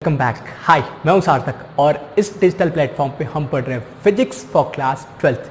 Welcome back. हाय, मैं हूं सार्थक और इस डिजिटल प्लेटफॉर्म पे हम पढ़ रहे हैं फिजिक्स फॉर क्लास 12th।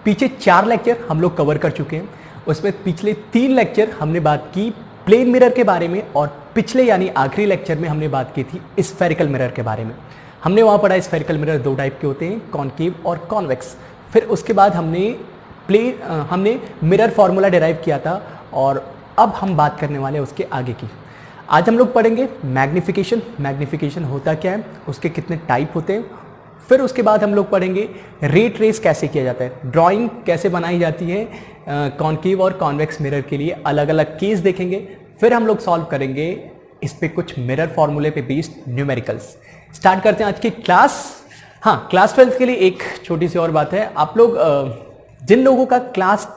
पीछे 4 लेक्चर हम लोग कवर कर चुके हैं। उसमें पिछले 3 लेक्चर हमने बात की प्लेन मिरर के बारे में और पिछले यानी आखिरी लेक्चर में हमने बात की थी स्फेरिकल मिरर के बारे में। हमने वहाँ पढ़ा स्फेरिकल मिरर 2 टाइप के होते हैं, कॉनकेव और कॉन्वेक्स। फिर उसके बाद हमने मिरर फार्मूला डिराइव किया था और अब हम बात करने वाले हैं उसके आगे की। आज हम लोग पढ़ेंगे मैग्निफिकेशन। मैग्निफिकेशन होता क्या है, उसके कितने टाइप होते हैं। फिर उसके बाद हम लोग पढ़ेंगे रे ट्रेस कैसे किया जाता है, ड्राइंग कैसे बनाई जाती है कॉनकेव और कॉन्वेक्स मिरर के लिए, अलग अलग केस देखेंगे। फिर हम लोग सॉल्व करेंगे इस पे कुछ मिरर फॉर्मूले पे बेस्ड न्यूमेरिकल्स। स्टार्ट करते हैं आज की क्लास। हाँ, क्लास 12th के लिए एक छोटी सी और बात है। आप लोग जिन लोगों का क्लास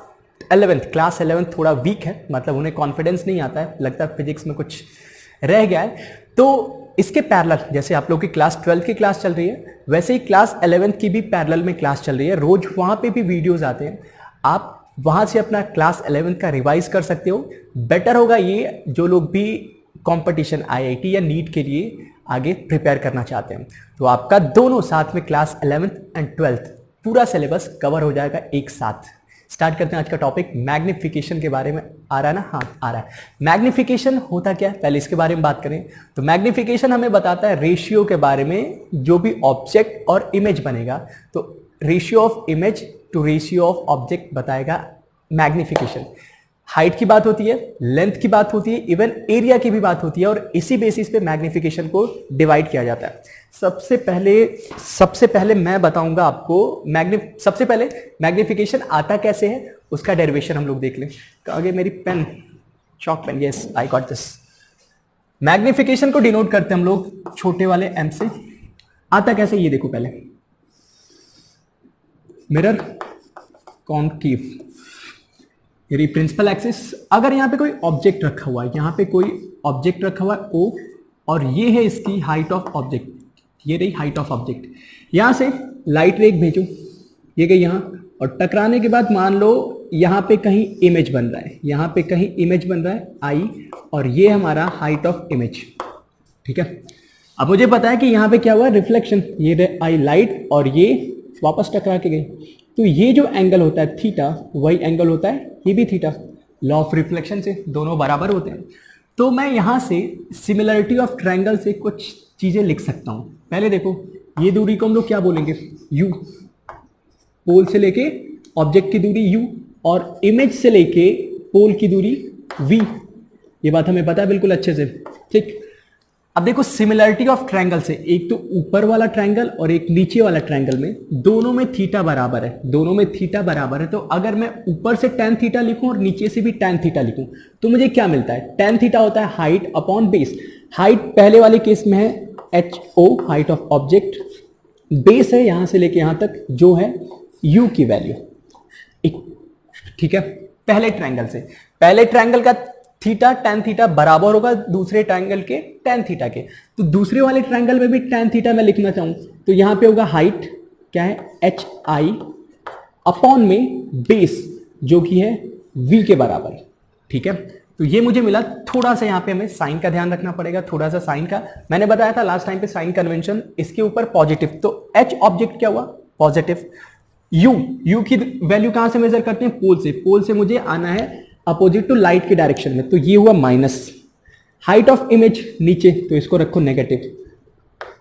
11th थोड़ा वीक है, मतलब उन्हें कॉन्फिडेंस नहीं आता है, लगता है फिजिक्स में कुछ रह गया है, तो इसके पैरेलल जैसे आप लोग की क्लास 12 की क्लास चल रही है, वैसे ही क्लास 11th की भी पैरेलल में क्लास चल रही है। रोज वहां पे भी वीडियोस आते हैं, आप वहां से अपना क्लास 11th का रिवाइज कर सकते हो। बेटर होगा ये जो लोग भी कंपटीशन IIT या नीट के लिए आगे प्रिपेयर करना चाहते हैं, तो आपका दोनों साथ में क्लास 11th एंड 12th पूरा सिलेबस कवर हो जाएगा एक साथ। स्टार्ट करते हैं आज का टॉपिक। मैग्निफिकेशन के बारे में आ रहा है ना? हाँ, आ रहा है। मैग्निफिकेशन होता क्या है, पहले इसके बारे में बात करें तो मैग्निफिकेशन हमें बताता है रेशियो के बारे में। जो भी ऑब्जेक्ट और इमेज बनेगा तो ratio of image to ratio of object बताएगा मैग्निफिकेशन। हाइट की बात होती है, लेंथ की बात होती है, इवन एरिया की भी बात होती है, और इसी बेसिस पे मैग्निफिकेशन को डिवाइड किया जाता है। सबसे पहले मैं बताऊंगा आपको सबसे पहले मैग्निफिकेशन आता कैसे है, उसका डेरिवेशन हम लोग देख लें। आगे मेरी pen, chalk pen, yes I got this. Magnification को डिनोट करते हैं हम लोग छोटे वाले m से। आता कैसे ये देखो, पहले मिरर कॉनकेव, ये प्रिंसिपल एक्सिस। अगर यहाँ पे कोई ऑब्जेक्ट रखा हुआ है, यहाँ पे कोई ऑब्जेक्ट रखा हुआ है O, और ये है इसकी हाइट ऑफ ऑब्जेक्ट, ये रही हाइट ऑफ ऑब्जेक्ट। यहां से लाइट रे भेजो, ये गई यहां, और टकराने के बाद मान लो यहां पे कहीं इमेज बन रहा है, यहां पे कहीं इमेज बन रहा है I, और ये हमारा हाइट ऑफ इमेज। ठीक है, अब मुझे पता है कि यहां पे क्या हुआ, रिफ्लेक्शन, ये आई लाइट और ये वापस टकरा के गई, तो ये जो एंगल होता है थीटा, वही एंगल होता है ये भी थीटा। लॉ ऑफ रिफ्लेक्शन से दोनों बराबर होते हैं। तो मैं यहां से सिमिलरिटी ऑफ ट्रायंगल से कुछ चीजें लिख सकता हूं। पहले देखो, ये दूरी को हम लोग क्या बोलेंगे, u, पोल से लेके ऑब्जेक्ट की दूरी u, और इमेज से लेके पोल की दूरी v। ये बात हमें पता है बिल्कुल अच्छे से। ठीक, अब देखो सिमिलरिटी ऑफ ट्रायंगल से, एक तो ऊपर वाला ट्रायंगल और एक नीचे वाला ट्रायंगल में, दोनों में थीटा बराबर है, दोनों में थीटा बराबर है। तो अगर मैं ऊपर से tan थीटा लिखूं और नीचे से भी tan थीटा लिखूं, तो मुझे क्या मिलता है, tan थीटा होता है हाइट अपॉन बेस। हाइट पहले वाले केस में है HO, height of object, base है यहां से लेके यहां तक जो है U की वैल्यू। ठीक है, पहले ट्रायंगल से, पहले ट्रायंगल का थीटा tan थीटा बराबर होगा दूसरे ट्रायंगल के tan थीटा के। तो दूसरे वाले ट्रायंगल में भी tan थीटा मैं लिखना चाहूं तो यहां पे होगा हाइट क्या है, HI अपॉन में बेस जो कि है V के बराबर। ठीक है, तो ये मुझे मिला। थोड़ा सा यहाँ पे हमें साइन का ध्यान रखना पड़ेगा, थोड़ा सा साइन का। मैंने बताया था लास्ट टाइम पे साइन कन्वेंशन, इसके ऊपर पॉजिटिव, तो H ऑब्जेक्ट क्या हुआ, पॉजिटिव। U की वैल्यू कहां से मेजर करते हैं, पोल से। पोल से मुझे आना है अपोजिट टू लाइट के डायरेक्शन में, तो ये हुआ माइनस। हाइट ऑफ इमेज नीचे, तो इसको रखो नेगेटिव।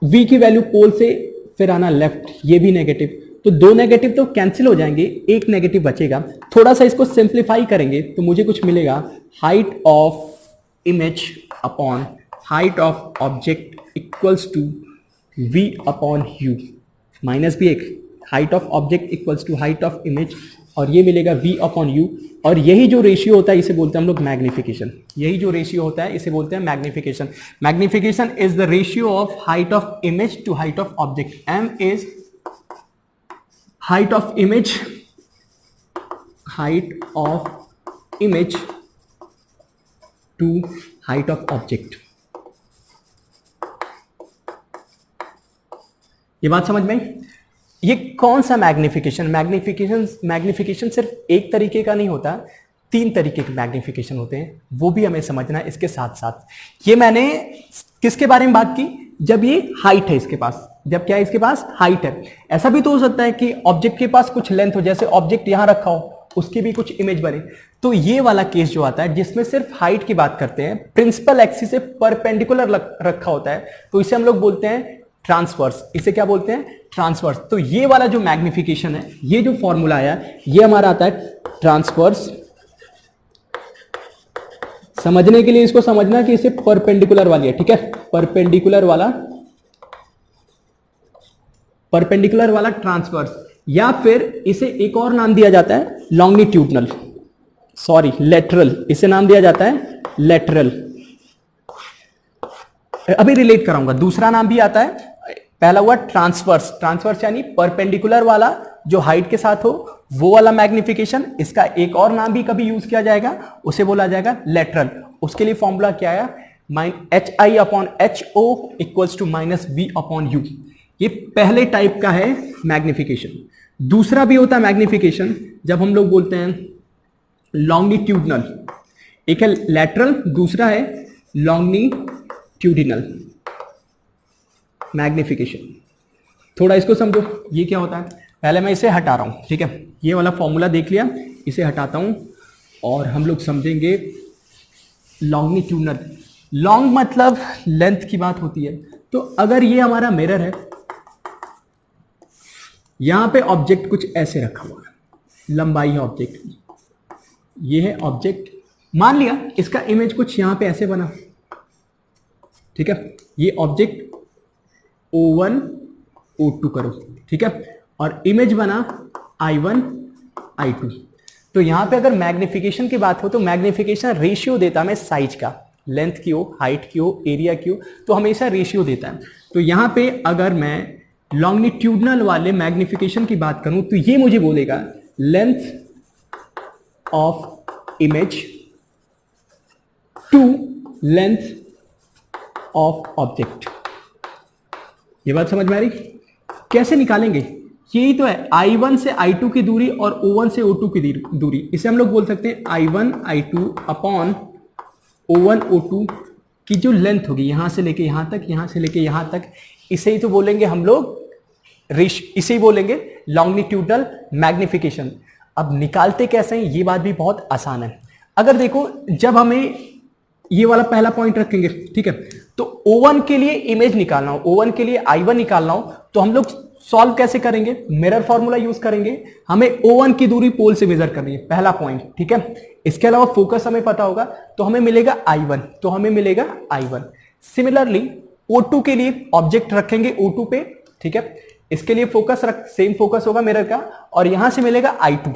V की वैल्यू पोल से फिर आना लेफ्ट, ये भी नेगेटिव। तो 2 नेगेटिव तो कैंसिल हो जाएंगे, एक नेगेटिव बचेगा। थोड़ा सा इसको सिंप्लीफाई करेंगे तो मुझे कुछ मिलेगा, height of image upon height of object equals to V upon U। Minus भी एक, height of object equals to height of image, और ये मिलेगा V अपॉन U। और यही जो रेशियो होता है इसे बोलते हैं हम लोग मैग्निफिकेशन। यही जो रेशियो होता है इसे बोलते हैं magnification. Magnification is the ratio of height of image to height of object. M is height of image to height of object। ये बात समझ में आई? ये कौन सा मैग्निफिकेशन, मैग्निफिकेशन सिर्फ एक तरीके का नहीं होता, 3 तरीके के मैग्निफिकेशन होते हैं, वो भी हमें समझना है इसके साथ साथ। ये मैंने किसके बारे में बात की, जब ये हाइट है इसके पास, जब क्या है इसके पास हाइट है। ऐसा भी तो हो सकता है कि ऑब्जेक्ट के पास कुछ लेंथ हो, जैसे ऑब्जेक्ट यहां रखा हो उसकी भी कुछ इमेज बने। तो ये वाला केस जो आता है जिसमें सिर्फ हाइट की बात करते हैं, प्रिंसिपल एक्सिस से परपेंडिकुलर रखा होता है, तो इसे हम लोग बोलते हैं ट्रांसवर्स। इसे क्या बोलते हैं? ट्रांसवर्स। तो ये वाला जो मैग्निफिकेशन है, ये जो फॉर्मूला आया ये हमारा आता है ट्रांसवर्स। समझने के लिए इसको समझना कि इसे परपेंडिकुलर वाली है, ठीक है, परपेंडिकुलर वाला ट्रांसवर्स, या फिर इसे एक और नाम दिया जाता है लॉन्गिट्यूडनल, सॉरी लेटरल, इसे नाम दिया जाता है लेटरल। अभी रिलेट कराऊंगा, दूसरा नाम भी आता है। पहला हुआ ट्रांसवर्स, ट्रांसवर्स यानी परपेंडिकुलर वाला जो हाइट के साथ हो वो वाला मैग्निफिकेशन। इसका एक और नाम भी कभी यूज किया जाएगा, उसे बोला जाएगा लेटरल। उसके लिए फॉर्मूला क्या आया? HI/HO equals to -V/U। ये पहले टाइप का है मैग्निफिकेशन। दूसरा भी होता है मैग्निफिकेशन जब हम लोग बोलते हैं लॉन्गिट्यूडनल। एक है लैटरल, दूसरा है लॉन्गिट्यूडिनल मैग्निफिकेशन। थोड़ा इसको समझो, ये क्या होता है। पहले मैं इसे हटा रहा हूं, ठीक है, ये वाला फॉर्मूला देख लिया, इसे हटाता हूं और हम लोग समझेंगे लॉन्गिट्यूडनल। लॉन्ग मतलब लेंथ की बात होती है। तो अगर ये हमारा मिरर है, यहां पे ऑब्जेक्ट कुछ ऐसे रखा हुआ है, लंबाई है ऑब्जेक्ट की, ये है ऑब्जेक्ट, मान लिया इसका इमेज कुछ यहां पे ऐसे बना, ठीक है, ये ऑब्जेक्ट O1 O2 करो, ठीक है, और इमेज बना I1 I2। तो यहां पे अगर मैग्निफिकेशन की बात हो तो मैग्निफिकेशन रेशियो देता है हमें साइज का, लेंथ की हो, हाइट की हो, एरिया की हो, तो हमेशा रेशियो देता है। तो यहां पे अगर मैं लॉन्गिट्यूडनल वाले मैग्निफिकेशन की बात करूं तो ये मुझे बोलेगा length of image to length of object. ये बात समझ में आ रही? कैसे निकालेंगे? यही तो है, I1 से I2 की दूरी और O1 से O2 की दूरी, इसे हम लोग बोल सकते हैं I1 I2 upon O1 O2 की जो लेंथ होगी यहां से लेके यहां तक, यहां से लेके यहां तक, इसे ही तो बोलेंगे हम लोग इसे ही बोलेंगे लॉन्गिट्यूडनल मैग्निफिकेशन। अब निकालते कैसे हैं, ये बात भी बहुत आसान है। अगर देखो, जब हमें ये वाला पहला पॉइंट रखेंगे, ठीक है, तो O1 के लिए इमेज निकालना हो, O1 के लिए I1 निकालना हो, तो हम लोग सॉल्व कैसे करेंगे? मिरर फॉर्मूला यूज करेंगे। हमें O1 की दूरी पोल से मेजर करनी है, पहला पॉइंट, ठीक है। इसके अलावा फोकस हमें पता होगा, तो हमें मिलेगा I1, सिमिलरली O2 के लिए ऑब्जेक्ट रखेंगे O2 पे, ठीक है, इसके लिए फोकस सेम फोकस होगा मिरर का, और यहां से मिलेगा I2।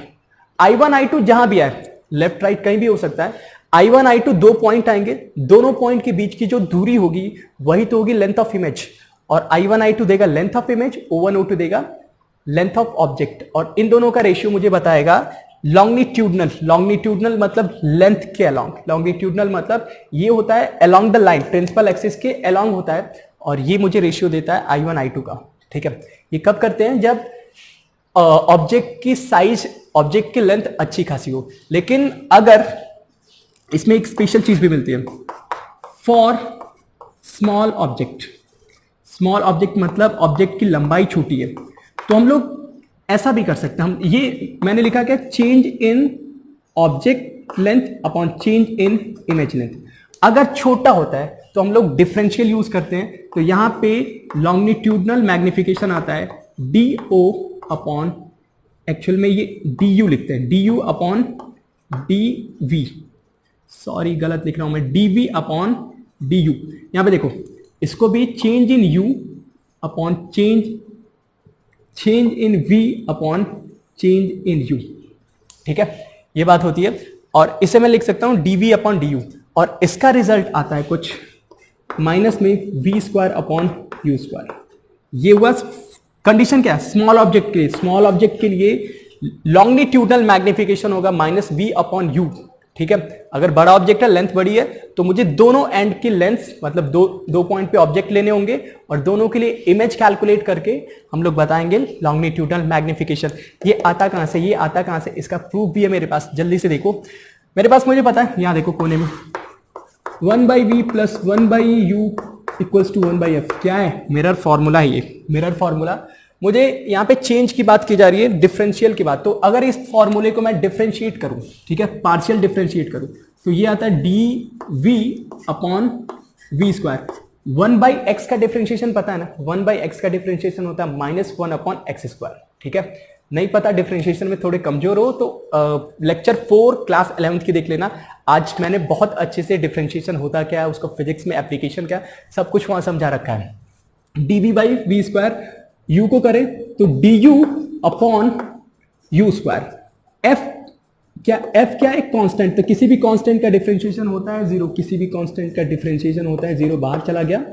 I1 I2 जहां भी आए, लेफ्ट राइट कहीं भी हो सकता है, I1 I2 दो पॉइंट आएंगे, दोनों पॉइंट के बीच की जो दूरी होगी वही तो होगी लेंथ ऑफ इमेज, और I1 I2 देगा length of image, O1 O2 देगा लेंथ ऑफ ऑब्जेक्ट, और इन दोनों का रेशियो मुझे बताएगा लॉन्गिट्यूडनल मतलब लेंथ के अलोंग, लॉन्गिट्यूडनल मतलब ये होता है along the line, principal axis के अलोंग होता है, और ये मुझे रेशियो देता है I1 I2 का, ठीक है। ये कब करते हैं? जब ऑब्जेक्ट की साइज, ऑब्जेक्ट की लेंथ अच्छी खासी हो। लेकिन अगर इसमें एक स्पेशल चीज भी मिलती है, for small object, small object मतलब ऑब्जेक्ट की लंबाई छोटी है, तो हम लोग ऐसा भी कर सकते हैं। हम ये मैंने लिखा क्या, change in object length upon change in image length. अगर छोटा होता है तो हम लोग डिफरेंशियल यूज करते हैं, तो यहां पे लॉन्गिट्यूडनल मैग्निफिकेशन आता है DO अपॉन, एक्चुअल में ये DU लिखते हैं, DU अपॉन DV, सॉरी गलत लिख रहा हूं मैं, DV अपॉन DU। यहां पे देखो, इसको भी change in U upon change in V upon change in U, ठीक है, ये बात होती है। और इसे मैं लिख सकता हूं DV अपॉन DU, और इसका रिजल्ट आता है कुछ माइनस में V² अपॉन U²। ये हुआ कंडीशन क्या है स्मॉल ऑब्जेक्ट के लिए। स्मॉल ऑब्जेक्ट के लिए लॉन्गिट्यूडनल मैग्निफिकेशन होगा -V अपॉन U, ठीक है। अगर बड़ा ऑब्जेक्ट है, लेंथ बड़ी है, तो मुझे दोनों एंड की लेंथ मतलब दो पॉइंट पे ऑब्जेक्ट लेने होंगे, और दोनों के लिए इमेज कैलकुलेट करके हम लोग बताएंगे लॉन्गिट्यूडनल मैग्निफिकेशन। ये आता कहां से? ये आता कहां से? इसका प्रूफ भी है मेरे पास, जल्दी से देखो मेरे पास, मुझे पता है, यहां देखो कोने में 1/V plus 1/U equals to 1/f। क्या है? मिरर फॉर्मूला है ये, मिरर फॉर्मूला। मुझे यहाँ पे चेंज की बात की जा रही है, डिफरेंशियल की बात। तो अगर इस फॉर्मूले को मैं डिफरेंशिएट करूं, ठीक है, पार्शियल डिफरेंशिएट करूं, तो ये आता है D V upon V square. 1/x का डिफरेंशिएशन पता है ना, 1/x का डिफरेंशिएशन होता है -1 अपॉन एक्स स्क्वायर। ठीक है, नहीं पता डिफरेंशिएशन में थोड़े कमजोर हो तो लेक्चर 4 क्लास 11th की देख लेना। आज मैंने बहुत अच्छे से डिफरेंशिएशन होता क्या है, उसको फिजिक्स में एप्लीकेशन क्या, सब कुछ वहां समझा रखा है। dv by V square, u को करें तो du upon U square. f क्या एक कांस्टेंट, तो किसी भी कांस्टेंट का डिफरेंशिएशन होता है जीरो, किसी भी कांस्टेंट का डिफरेंशिएशन होता है जीरो। बाहर चला गया,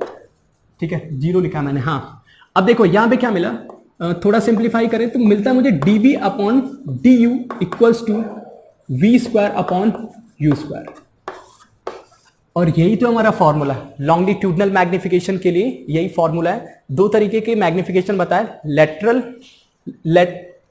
ठीक है, जीरो लिखा मैंने। हाँ, अब देखो यहां पे क्या मिला, थोड़ा सिंप्लीफाई करें तो मिलता है मुझे dv अपॉन du equals to V square upon U square. और यही तो हमारा फॉर्मूला है लॉन्गिट्यूडनल मैग्निफिकेशन के लिए, यही फॉर्मूला है। दो तरीके के मैग्निफिकेशन बताए,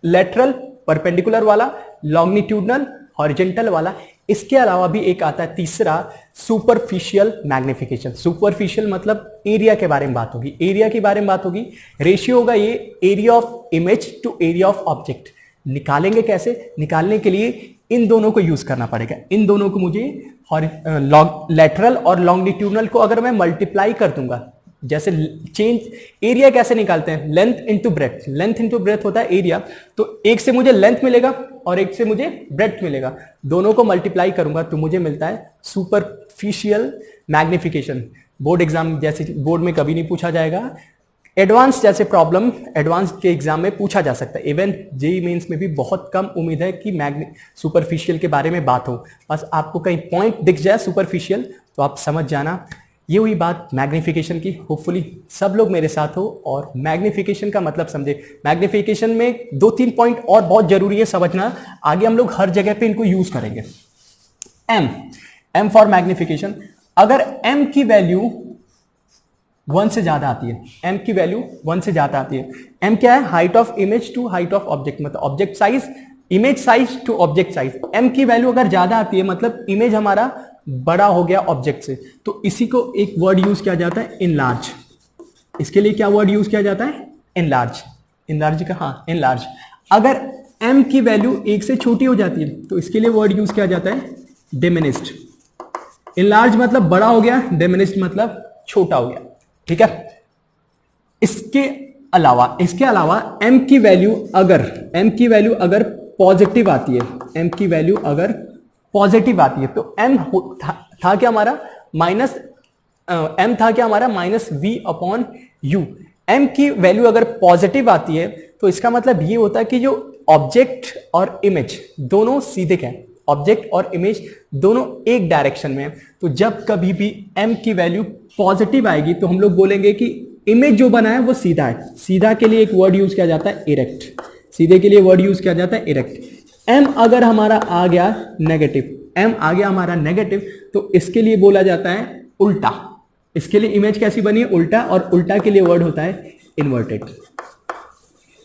लेटरल परपेंडिकुलर वाला, लॉन्गिट्यूडनल हॉरिजॉन्टल वाला। इसके अलावा भी एक आता है तीसरा, सुपरफिशियल मैग्निफिकेशन। सुपरफिशियल मतलब एरिया के बारे में बात होगी, एरिया के बारे में बात होगी। रेशियो होगा ये area of image to area of object. निकालेंगे कैसे? निकालने के लिए इन दोनों को यूज करना पड़ेगा। इन दोनों को मुझे लेटरल और लॉन्गिट्यूडनल को अगर मैं मल्टीप्लाई कर दूंगा, जैसे चेंज एरिया कैसे निकालते हैं, length into breadth, length into breadth होता है एरिया। तो एक से मुझे लेंथ मिलेगा और एक से मुझे ब्रेथ मिलेगा, दोनों को मल्टीप्लाई करूंगा तो मुझे मिलता है सुपरफिशियल मैग्निफिकेशन। बोर्ड एग्जाम जैसे बोर्ड में कभी नहीं पूछा जाएगा, एडवांस जैसे प्रॉब्लम एडवांस के एग्जाम में पूछा जा सकता है। इवन जेई मेंस में भी बहुत कम उम्मीद है कि सुपरफिशियल के बारे में बात हो। बस आपको कहीं पॉइंट दिख जाए सुपरफिशियल तो आप समझ जाना। ये हुई बात मैग्निफिकेशन की। होपफुली सब लोग मेरे साथ हो और मैग्निफिकेशन का मतलब समझे। मैग्निफिकेशन में 2-3 पॉइंट और बहुत जरूरी है समझना, आगे हम लोग हर जगह पे इनको यूज करेंगे। M for magnification. अगर एम की वैल्यू 1 से ज्यादा आती है, m की वैल्यू 1 से ज्यादा आती है। m क्या है? Height of image to height of object, मतलब object size, image size to object size. m की वैल्यू अगर ज्यादा आती है मतलब इमेज हमारा बड़ा हो गया ऑब्जेक्ट से, तो इसी को एक वर्ड यूज किया जाता है इनलार्ज। इसके लिए क्या वर्ड यूज किया जाता है? इनलार्ज। इनलार्ज का, हाँ, इनलार्ज। अगर m की वैल्यू 1 से छोटी हो जाती है तो इसके लिए वर्ड यूज किया जाता है डिमिनिश्ड। इनलार्ज मतलब बड़ा हो गया, डिमिनिश्ड मतलब छोटा हो गया। ठीक है, इसके अलावा m की वैल्यू अगर पॉजिटिव आती है, m की वैल्यू अगर पॉजिटिव आती है तो m था क्या हमारा minus v upon you. m की वैल्यू अगर पॉजिटिव आती है तो इसका मतलब ये होता है कि जो ऑब्जेक्ट और इमेज दोनों सीधे हैं, ऑब्जेक्ट और इमेज दोनों एक डायरेक्शन में है। तो जब कभी भी m की वैल्यू पॉजिटिव आएगी तो हम लोग बोलेंगे कि इमेज जो बना है वो सीधा है। सीधा के लिए एक वर्ड यूज किया जाता है इरेक्ट। सीधे के लिए वर्ड यूज किया जाता है इरेक्ट। m अगर हमारा आ गया नेगेटिव, तो इसके लिए बोला जाता है उल्टा। इसके लिए इमेज कैसी बनी है? उल्टा, और उल्टा के लिए वर्ड होता है इन्वर्टेड।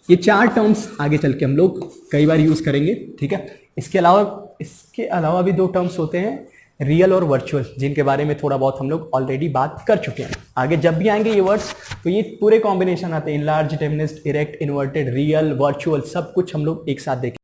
ये 4 टर्म्स आगे चल के हम लोग कई बार यूज करेंगे। ठीक है, इसके अलावा भी 2 टर्म्स होते हैं, रियल और वर्चुअल, जिनके बारे में थोड़ा बहुत हम लोग ऑलरेडी बात कर चुके हैं। आगे जब भी आएंगे ये वर्ड्स तो ये पूरे कॉम्बिनेशन आते हैं, enlarge, diminished, erect, inverted, real, virtual, सब कुछ हम लोग एक साथ देखेंगे।